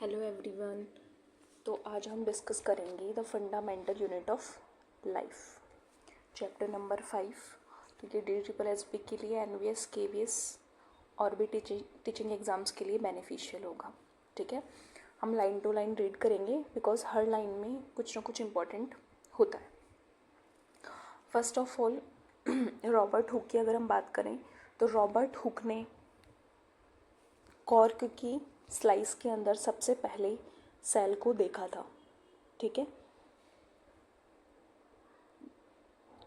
Hello everyone. तो आज हम डिस्कस करेंगे the fundamental unit of life, chapter number 5। तो ये DSSB के लिए, NVS, KVS और भी टीचिंग एग्ज़ाम्स के लिए बेनिफिशियल होगा। ठीक है, हम लाइन टू लाइन रीड करेंगे बिकॉज हर लाइन में कुछ ना कुछ इम्पोर्टेंट होता है। First of all Robert Hooke की अगर हम बात करें तो रॉबर्ट हुक ने कॉर्क की स्लाइस के अंदर सबसे पहले सेल को देखा था। ठीक है,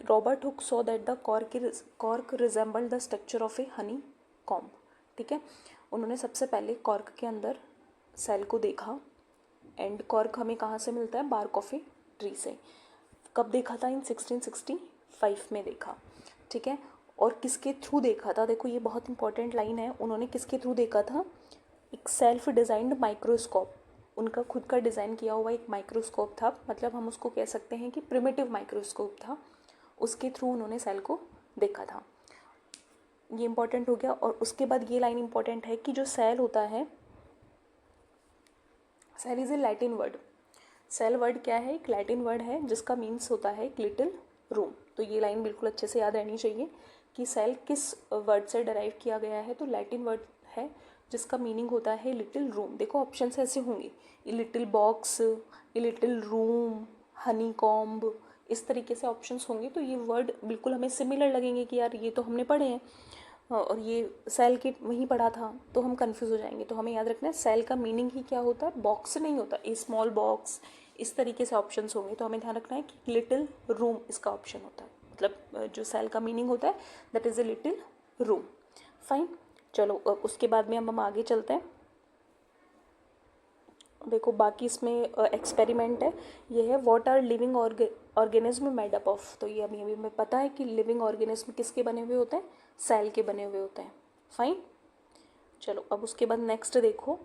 Robert Hooke saw that the cork resembled the structure of A Honey comb. ठीक है, उन्होंने सबसे पहले कॉर्क के अंदर सेल को देखा। एंड कॉर्क हमें कहाँ से मिलता है? बार्क ऑफ ए ट्री से। कब देखा था? इन 1665 में देखा। ठीक है, और किसके थ्रू देखा था? देखो ये बहुत इंपॉर्टेंट लाइन है। उन्होंने किसके थ्रू देखा था? एक सेल्फ डिज़ाइंड माइक्रोस्कोप, उनका खुद का डिज़ाइन किया हुआ एक माइक्रोस्कोप था। मतलब हम उसको कह सकते हैं कि प्रिमिटिव माइक्रोस्कोप था। उसके थ्रू उन्होंने सेल को देखा था। ये इंपॉर्टेंट हो गया। और उसके बाद ये लाइन इंपॉर्टेंट है कि जो सेल होता है, cell is a Latin word. Cell word क्या है? एक लैटिन वर्ड है जिसका मीन्स होता है एक लिटिल रूम। तो ये लाइन बिल्कुल अच्छे से याद रहनी चाहिए कि सेल किस वर्ड से डराइव किया गया है। तो लैटिन वर्ड है जिसका मीनिंग होता है लिटिल रूम। देखो ऑप्शंस ऐसे होंगे, a little box, a little room, Honey comb, इस तरीके से ऑप्शंस होंगे। तो ये वर्ड बिल्कुल हमें सिमिलर लगेंगे कि यार ये तो हमने पढ़े हैं और ये सेल के वहीं पढ़ा था, तो हम कंफ्यूज हो जाएंगे। तो हमें याद रखना है सेल का मीनिंग ही क्या होता है? बॉक्स नहीं होता, ए स्मॉल बॉक्स, इस तरीके से ऑप्शंस होंगे। तो हमें ध्यान रखना है कि लिटिल रूम इसका ऑप्शन होता है। मतलब जो सेल का मीनिंग होता है that is a little room. Fine, चलो उसके बाद में हम आगे चलते हैं। देखो बाकी इसमें एक्सपेरिमेंट है। ये है what are living organism made up of. तो ये अभी हमें पता है कि लिविंग ऑर्गेनिज्म किसके बने हुए होते हैं? सेल के बने हुए होते हैं। फाइन, चलो अब उसके बाद नेक्स्ट देखो,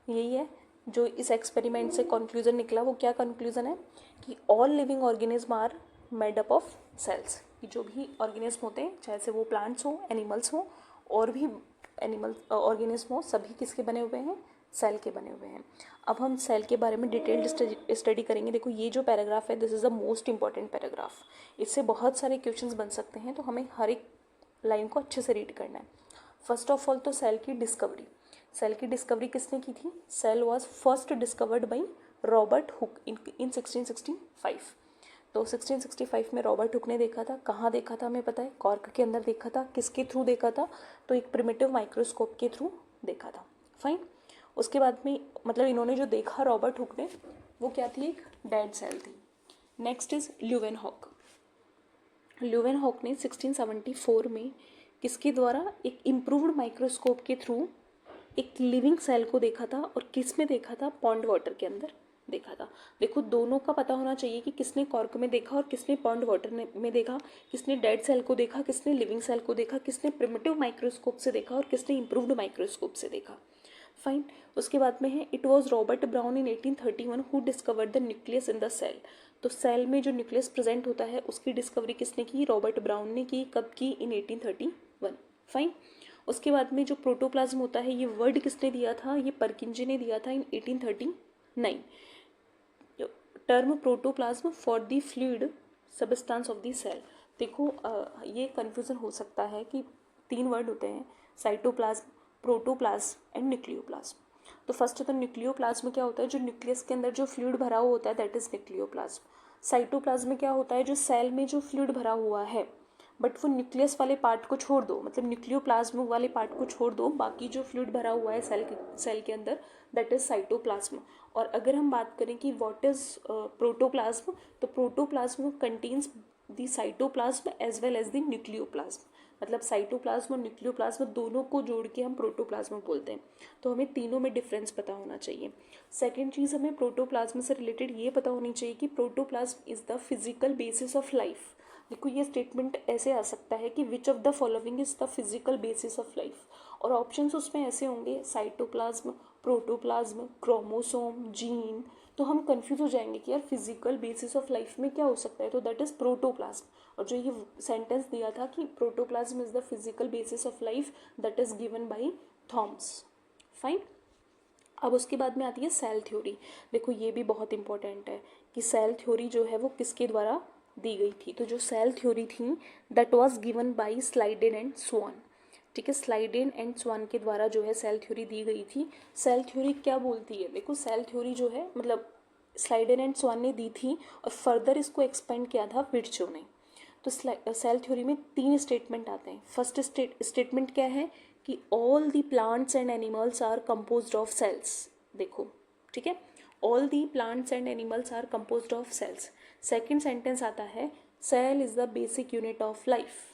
यही है जो इस एक्सपेरिमेंट से कंक्लूजन निकला। वो क्या कंक्लूजन है? कि all living organism are made up of cells. कि जो भी ऑर्गेनिज्म होते हैं, चाहे से वो प्लांट्स हो, एनिमल्स हो, और भी एनिमल ऑर्गेनिज्म हो, सभी किसके बने हुए हैं? सेल के बने हुए हैं। अब हम सेल के बारे में डिटेल्ड स्टडी करेंगे। देखो ये जो पैराग्राफ है this is the most important paragraph. इससे बहुत सारे क्वेश्चंस बन सकते हैं, तो हमें हर एक लाइन को अच्छे से रीड करना है। फर्स्ट ऑफ ऑल तो सेल की डिस्कवरी। सेल की डिस्कवरी किसने की थी? Cell was first discovered by Robert Hooke in 1665। तो 1665 में रॉबर्ट हुक ने देखा था। कहाँ देखा था? हमें पता है कॉर्क के अंदर देखा था। किसके थ्रू देखा था? तो एक प्रिमिटिव माइक्रोस्कोप के थ्रू देखा था। फाइन, उसके बाद में मतलब इन्होंने जो देखा रॉबर्ट हुक ने, वो क्या थी? एक डेड सेल थी। Next is Leeuwenhoek. ल्यूवेनहॉक ने 1674 में किसके द्वारा? एक इम्प्रूव्ड माइक्रोस्कोप के थ्रू एक लिविंग सेल को देखा था। और किस में देखा था? पॉन्ड वाटर के अंदर देखा था। देखो दोनों का पता होना चाहिए कि किसने कॉर्क में देखा और किसने पॉन्ड वाटर में देखा, किसने डेड सेल को देखा, किसने लिविंग सेल को देखा, किसने प्रिमिटिव माइक्रोस्कोप से देखा और किसने इम्प्रूव्ड माइक्रोस्कोप से देखा। फाइन, उसके बाद में है it was Robert Brown in 1831 who discovered the nucleus in the cell. तो सेल में जो न्यूक्लियस प्रेजेंट होता है उसकी डिस्कवरी किसने की? रॉबर्ट ब्राउन ने की। कब की? इन 1831। फाइन, उसके बाद में जो प्रोटोप्लाज्म होता है, ये वर्ड किसने दिया था? ये परकिंजे ने दिया था in 1839। Term protoplasm for the fluid substance of the cell. देखो ये कन्फ्यूज़न हो सकता है कि तीन वर्ड होते हैं, साइटोप्लाज्म, प्रोटोप्लाज्म एंड न्यूक्लियोप्लाज्म। तो फर्स्ट तो न्यूक्लियोप्लाज्म क्या होता है? जो न्यूक्लियस के अंदर जो फ्लूइड भरा हुआ होता है दैट इज न्यूक्लियोप्लाज्म। साइटोप्लाज्म में क्या होता है? जो सेल में जो फ्लूइड भरा हुआ है बट वो न्यूक्लियस वाले पार्ट को छोड़ दो, मतलब न्यूक्लियोप्लाज्म वाले पार्ट को छोड़ दो, बाकी जो फ्लूइड भरा हुआ है सेल के अंदर दैट इज साइटोप्लाज्म। और अगर हम बात करें कि व्हाट इज प्रोटोप्लाज्म, तो protoplasm contains the cytoplasm as well as the nucleoplasm. मतलब साइटोप्लाज्म और न्यूक्लियोप्लाज्म दोनों को जोड़ के हम प्रोटोप्लाज्म बोलते हैं। तो हमें तीनों में डिफरेंस पता होना चाहिए। सेकेंड चीज़, हमें प्रोटोप्लाज्म से रिलेटेड ये पता होनी चाहिए कि protoplasm is the physical basis of life. देखो ये स्टेटमेंट ऐसे आ सकता है कि which of the following is the physical basis of life. और ऑप्शंस उसमें ऐसे होंगे साइटोप्लाज्म, प्रोटोप्लाज्म, क्रोमोसोम, जीन। तो हम कंफ्यूज हो जाएंगे कि यार फिजिकल बेसिस ऑफ लाइफ में क्या हो सकता है? तो दैट इज प्रोटोप्लाज्म। और जो ये सेंटेंस दिया था कि protoplasm is the physical basis of life, that is given by Thomas. Fine. अब उसके बाद में आती है सेल थ्योरी। देखो ये भी बहुत इंपॉर्टेंट है कि सेल थ्योरी जो है वो किसके द्वारा दी गई थी। तो जो सेल थ्योरी थी that was given by Schleiden and Schwann. ठीक है, स्लाइडेन एंड स्वान के द्वारा जो है सेल थ्योरी दी गई थी। सेल थ्योरी क्या बोलती है, देखो सेल थ्योरी जो है मतलब स्लाइडेन एंड स्वान ने दी थी और फर्दर इसको एक्सपेंड किया था विर्ट्जो ने। तो सेल थ्योरी में 3 स्टेटमेंट आते हैं। फर्स्ट स्टेटमेंट क्या है कि all the plants and animals are composed of cells. देखो ठीक है, all the plants and animals are composed of cells. Second sentence आता है cell is the basic unit of life.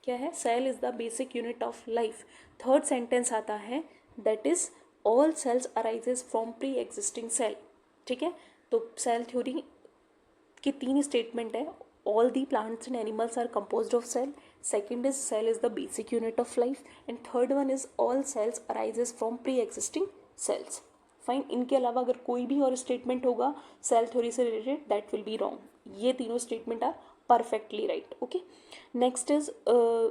क्या है, cell is the basic unit of life. Third sentence आता है that is all cells arises from pre existing cell. ठीक है, तो cell theory की 3 स्टेटमेंट है। All the plants and animals are composed of cell, second is cell is the basic unit of life and third one is all cells arises from pre existing cells. Fine, इनके अलावा अगर कोई भी और statement होगा cell theory से related that will be wrong. ये तीनों statement are perfectly right. Okay, next is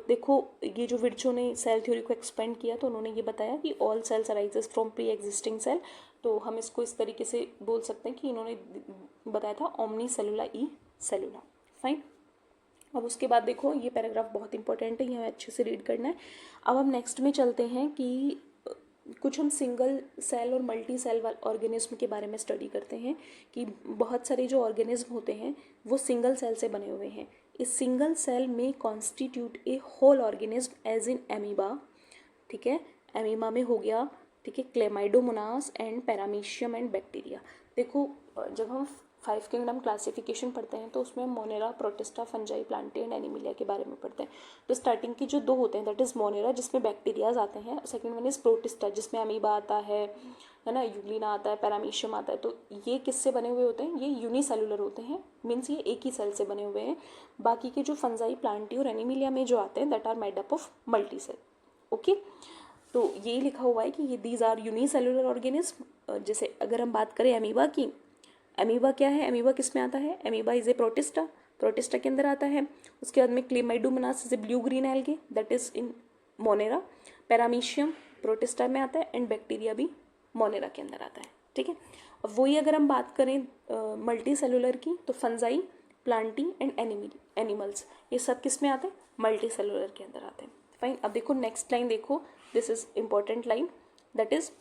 देखो ये जो विर्ट्जो ने सेल थ्योरी को एक्सपेंड किया तो उन्होंने ये बताया कि all cells arises from pre existing cell. तो हम इसको इस तरीके से बोल सकते हैं कि इन्होंने बताया था ओमनी सेलुला ई सेलुला। फाइन, अब उसके बाद देखो ये पैराग्राफ बहुत इंपॉर्टेंट है, ये अच्छे से रीड करना है। अब हम नेक्स्ट में चलते हैं कि कुछ हम सिंगल सेल और मल्टी सेल ऑर्गेनिज्म के बारे में स्टडी करते हैं कि बहुत सारे जो ऑर्गेनिज्म होते हैं वो सिंगल सेल से बने हुए हैं। इस सिंगल सेल में constitute a whole organism as in amoeba. ठीक है, एमीबा में हो गया, ठीक है, chlamydomonas and paramecium and bacteria. देखो जब हम 5 किंगडम क्लासिफिकेशन पढ़ते हैं तो उसमें Monera, protista, fungi, Plantae and Animalia के बारे में पढ़ते हैं। तो स्टार्टिंग की जो 2 होते हैं दैट इज मोनेरा जिसमें बैक्टीरियाज आते हैं, सेकंड वन इज प्रोटिस्टा जिसमें अमीबा आता है ना, यूग्लिना आता है, पैरामीशियम आता है। तो ये किससे बने हुए होते हैं, ये यूनिसेलुलर होते हैं, मीन्स ये एक ही सेल से बने हुए हैं। बाकी के जो फंजाई, प्लांटी और एनिमिलिया में जो आते हैं that are made up of multi cell. Okay, तो ये लिखा हुआ है कि ये दीज आर यूनिसेलुलर ऑर्गेनिज्म। जैसे अगर हम बात करें अमीबा की, अमीबा क्या है, अमीबा किस में आता है, amoeba is a protista, protista के अंदर आता है। उसके बाद में Chlamydomonas is a blue green algae that is in Monera, paramecium protista में आता है एंड बैक्टीरिया भी मोनेरा के अंदर आता है। ठीक है, अब वही अगर हम बात करें मल्टी सेलुलर की तो फंजाई, प्लांटी एंड एनिमल्स ये सब किस में आते हैं, मल्टी सेलुलर के अंदर आते हैं। फाइन, अब देखो नेक्स्ट लाइन देखो, this is important line that is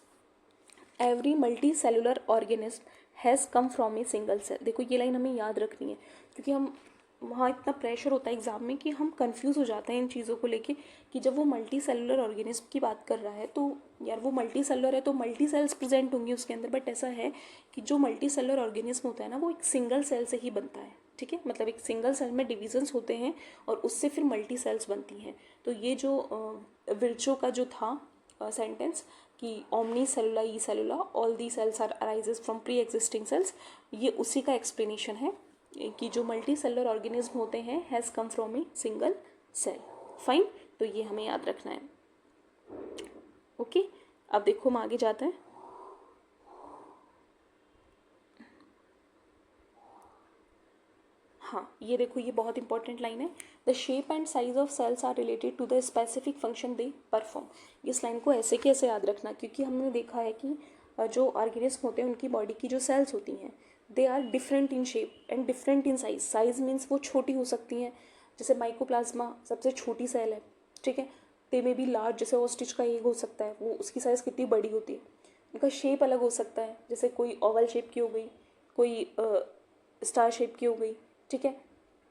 every multi cellular organism has come from a single cell. देखो ये लाइन हमें याद रखनी है क्योंकि हम वहाँ इतना प्रेशर होता है एग्जाम में कि हम कंफ्यूज हो जाते हैं इन चीज़ों को लेके कि जब वो मल्टी सेलुलर ऑर्गेनिज्म की बात कर रहा है तो यार वो मल्टी सेलुलर है तो मल्टी सेल्स प्रेजेंट होंगी उसके अंदर, बट ऐसा है कि जो मल्टी सेलुलर ऑर्गेनिज्म होता है ना वो एक सिंगल सेल से ही बनता है। ठीक है, मतलब एक सिंगल सेल में डिविजन्स होते हैं और उससे फिर मल्टी सेल्स बनती हैं। तो ये जो विर्ट्जो का जो था सेंटेंस कि ओमनी सेलुला ई सेलुला all the cells are arises from pre existing cells, ये उसी का एक्सप्लेनेशन है कि जो मल्टी सेलुलर ऑर्गेनिज्म होते हैं has come from a single cell. Fine, तो ये हमें याद रखना है। ओके, अब देखो हम आगे जाते हैं। हाँ, ये देखो ये बहुत इंपॉर्टेंट लाइन है, the shape and size of cells are related to the specific function they perform. इस लाइन को ऐसे कैसे याद रखना, क्योंकि हमने देखा है कि जो ऑर्गेनिज्म होते हैं उनकी बॉडी की जो सेल्स होती हैं they are different in shape and different in size. Size means वो छोटी हो सकती हैं, जैसे माइकोप्लाज्मा सबसे छोटी सेल है। ठीक है, दे में भी लार्ज, जैसे ऑस्ट्रिच का एग हो सकता है, वो उसकी साइज़ कितनी बड़ी होती है। उनका शेप अलग हो सकता है, जैसे कोई ओवल शेप की हो गई, कोई स्टार शेप की हो गई। ठीक है,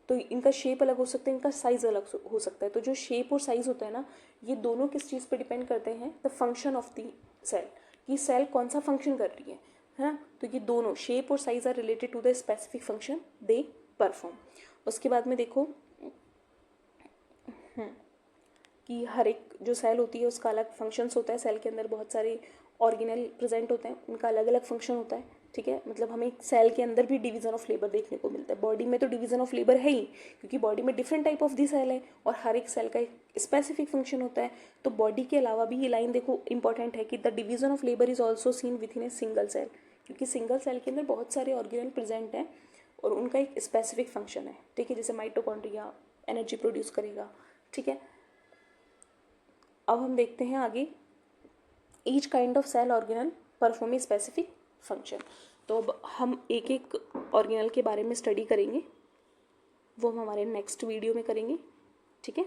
तो इनका शेप अलग हो सकता है, इनका साइज़ अलग हो सकता है। तो जो शेप और साइज़ होता है ना, ये दोनों किस चीज़ पे डिपेंड करते हैं, the function of the cell, कि सेल कौन सा फंक्शन कर रही है ना। तो ये दोनों शेप और size are related to the specific function they perform. उसके बाद में देखो कि हर एक जो सेल होती है उसका अलग फंक्शंस होता है। सेल के अंदर बहुत सारे ऑर्गेनल प्रेजेंट होते हैं, उनका अलग अलग फंक्शन होता है। ठीक है, मतलब हमें सेल के अंदर भी डिवीजन ऑफ लेबर देखने को मिलता है। बॉडी में तो डिवीजन ऑफ लेबर है ही, क्योंकि बॉडी में different type of the cell है और हर एक सेल का एक स्पेसिफिक फंक्शन होता है। तो बॉडी के अलावा भी ये लाइन देखो इंपॉर्टेंट है कि the division of labour is also seen within a single cell, क्योंकि सिंगल सेल के अंदर बहुत सारे ऑर्गेनल प्रेजेंट हैं और उनका एक स्पेसिफिक फंक्शन है। ठीक है, जैसे माइटोकॉन्ड्रिया एनर्जी प्रोड्यूस करेगा। ठीक है, अब हम देखते हैं आगे each kind of cell organelle perform a specific function. तो अब हम एक एक ऑर्गेनल के बारे में स्टडी करेंगे, वो हम हमारे नेक्स्ट वीडियो में करेंगे, ठीक है।